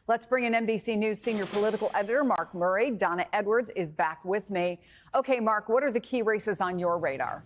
Let's bring in NBC News senior political editor Mark Murray. Donna Edwards is back with me. Okay, Mark, what are the key races on your radar?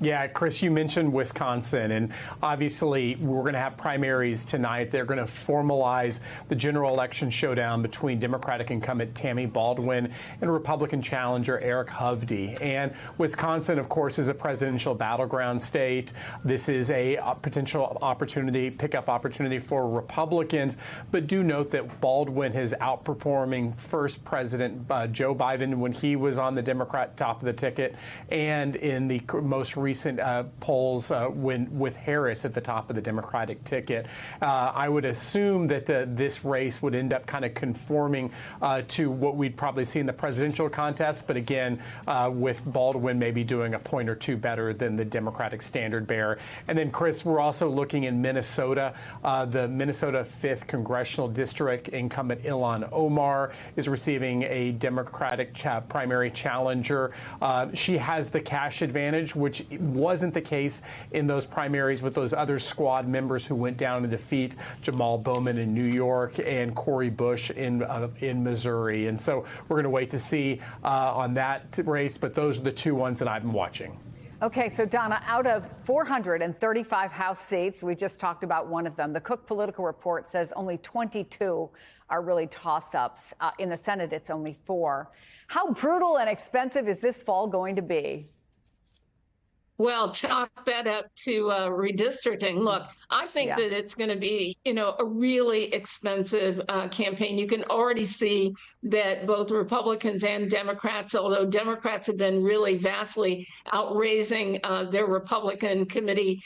Yeah, Chris, you mentioned Wisconsin, and obviously we're going to have primaries tonight. They're going to formalize the general election showdown between Democratic incumbent Tammy Baldwin and Republican challenger Eric Hovde. And Wisconsin, of course, is a presidential battleground state. This is a potential opportunity, pickup opportunity for Republicans. But do note that Baldwin is outperforming first President Joe Biden when he was on the Democrat top of the ticket, and in the most recent polls with Harris at the top of the Democratic ticket. I would assume that this race would end up kind of conforming to what we'd probably see in the presidential contest. But again, with Baldwin maybe doing a point or two better than the Democratic standard bearer. And then, Chris, we're also looking in Minnesota. The Minnesota 5th Congressional District incumbent Ilhan Omar is receiving a Democratic primary challenger. She has the cash advantage, which wasn't the case in those primaries with those other squad members who went down to defeat Jamal Bowman in New York and Cori Bush in Missouri. And so we're going to wait to see on that race. But those are the two ones that I've been watching. Okay, so Donna, out of 435 House seats, we just talked about one of them. The Cook Political Report says only 22 are really toss-ups. In the Senate, it's only 4. How brutal and expensive is this fall going to be? Well, chalk that up to redistricting. Look, I think that it's going to be, a really expensive campaign. You can already see that both Republicans and Democrats, although Democrats have been really vastly outraising their Republican committee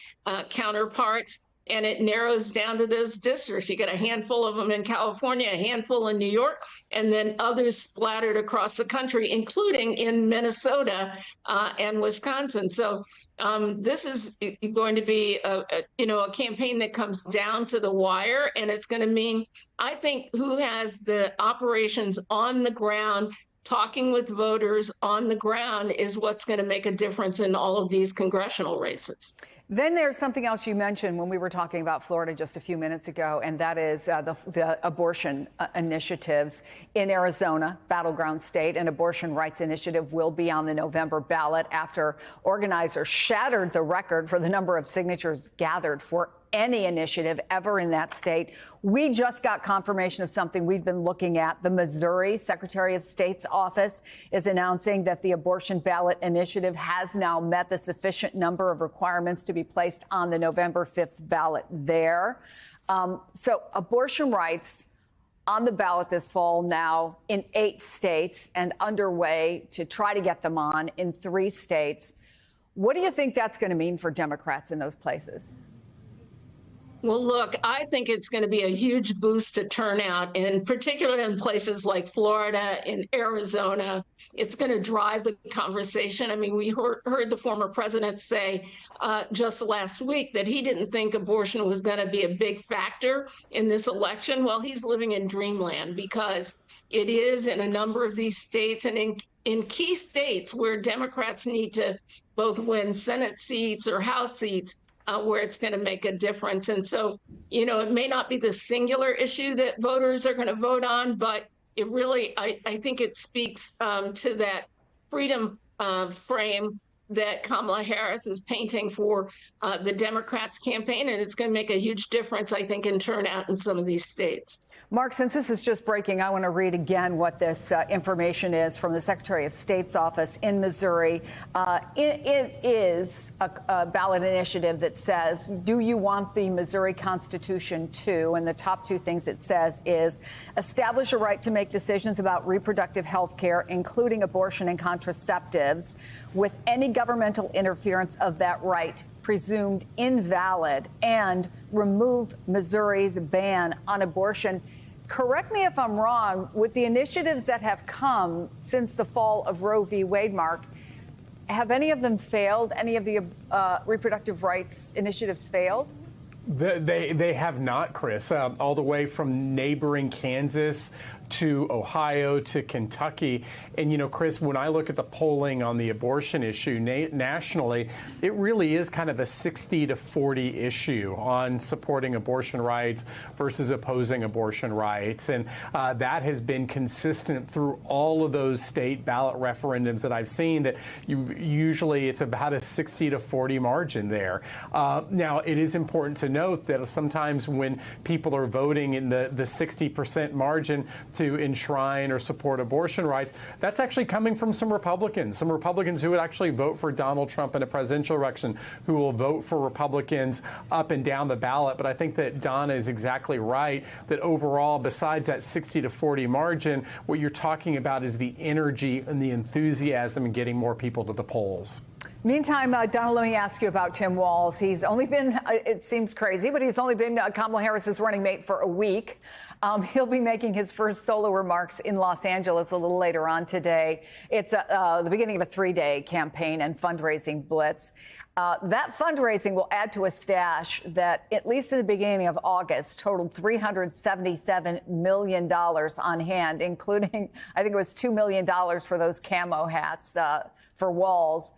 counterparts, and it narrows down to those districts. You get a handful of them in California, a handful in New York, and then others splattered across the country, including in Minnesota and Wisconsin. So this is going to be a campaign that comes down to the wire, and it's going to mean, I think, who has the operations on the ground, talking with voters on the ground, is what's going to make a difference in all of these congressional races. Then there's something else you mentioned when we were talking about Florida just a few minutes ago, and that is the abortion initiatives in Arizona, battleground state. An abortion rights initiative will be on the November ballot after organizers shattered the record for the number of signatures gathered for any initiative ever in that state. We just got confirmation of something we've been looking at. The Missouri Secretary of State's office is announcing that the abortion ballot initiative has now met the sufficient number of requirements to be placed on the November 5th ballot there. So abortion rights on the ballot this fall now in 8 states and underway to try to get them on in 3 states. What do you think that's going to mean for Democrats in those places? Well, look, I think it's going to be a huge boost to turnout, in particular in places like Florida and Arizona. It's going to drive the conversation. I mean, we heard the former president say just last week that he didn't think abortion was going to be a big factor in this election. Well, he's living in dreamland, because it is in a number of these states, and in key states where Democrats need to both win Senate seats or House seats, where it's going to make a difference. And so, it may not be the singular issue that voters are going to vote on, but it really, I think it speaks to that freedom frame that Kamala Harris is painting for the Democrats' campaign. And it's going to make a huge difference, I think, in turnout in some of these states. Mark, since this is just breaking, I want to read again what this information is from the Secretary of State's office in Missouri. It is a ballot initiative that says, do you want the Missouri Constitution to? And the top 2 things it says is establish a right to make decisions about reproductive health care, including abortion and contraceptives, with any governmental interference of that right presumed invalid, and remove Missouri's ban on abortion. Correct me if I'm wrong, with the initiatives that have come since the fall of Roe v. Wade, Mark, have any of them failed? Any of the reproductive rights initiatives failed? They have not, Chris, all the way from neighboring Kansas to Ohio to Kentucky. And, you know, Chris, when I look at the polling on the abortion issue nationally, it really is kind of a 60-40 issue on supporting abortion rights versus opposing abortion rights. And that has been consistent through all of those state ballot referendums that I've seen, that usually it's about a 60-40 margin there. Now, it is important to note that sometimes when people are voting in the 60% margin to enshrine or support abortion rights, that's actually coming from some Republicans who would actually vote for Donald Trump in a presidential election, who will vote for Republicans up and down the ballot. But I think that Donna is exactly right, that overall, besides that 60-40 margin, what you're talking about is the energy and the enthusiasm in getting more people to the polls. Meantime, Donna, let me ask you about Tim Walz. He's only been, it seems crazy, but he's only been Kamala Harris's running mate for a week. He'll be making his first solo remarks in Los Angeles a little later on today. It's the beginning of a 3-day campaign and fundraising blitz. That fundraising will add to a stash that, at least in the beginning of August, totaled $377 million on hand, including, I think it was $2 million for those camo hats for Walz.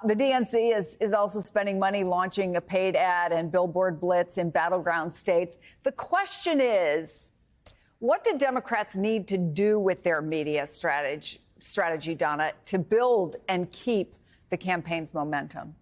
The DNC is also spending money launching a paid ad and billboard blitz in battleground states. The question is, what do Democrats need to do with their media strategy, Donna, to build and keep the campaign's momentum?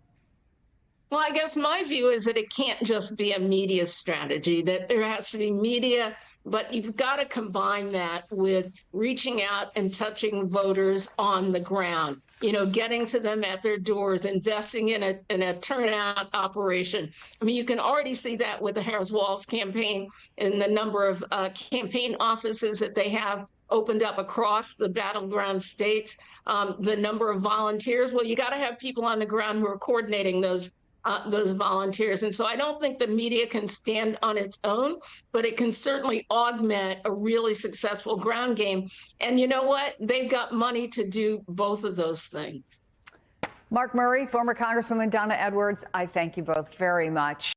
Well, I guess my view is that it can't just be a media strategy, that there has to be media, but you've got to combine that with reaching out and touching voters on the ground, you know, getting to them at their doors, investing in a turnout operation. I mean, you can already see that with the Harris-Walz campaign and the number of campaign offices that they have opened up across the battleground states, the number of volunteers. Well, you got to have people on the ground who are coordinating those volunteers. And so I don't think the media can stand on its own, but it can certainly augment a really successful ground game. And you know what? They've got money to do both of those things. Mark Murray, former Congresswoman Donna Edwards, I thank you both very much.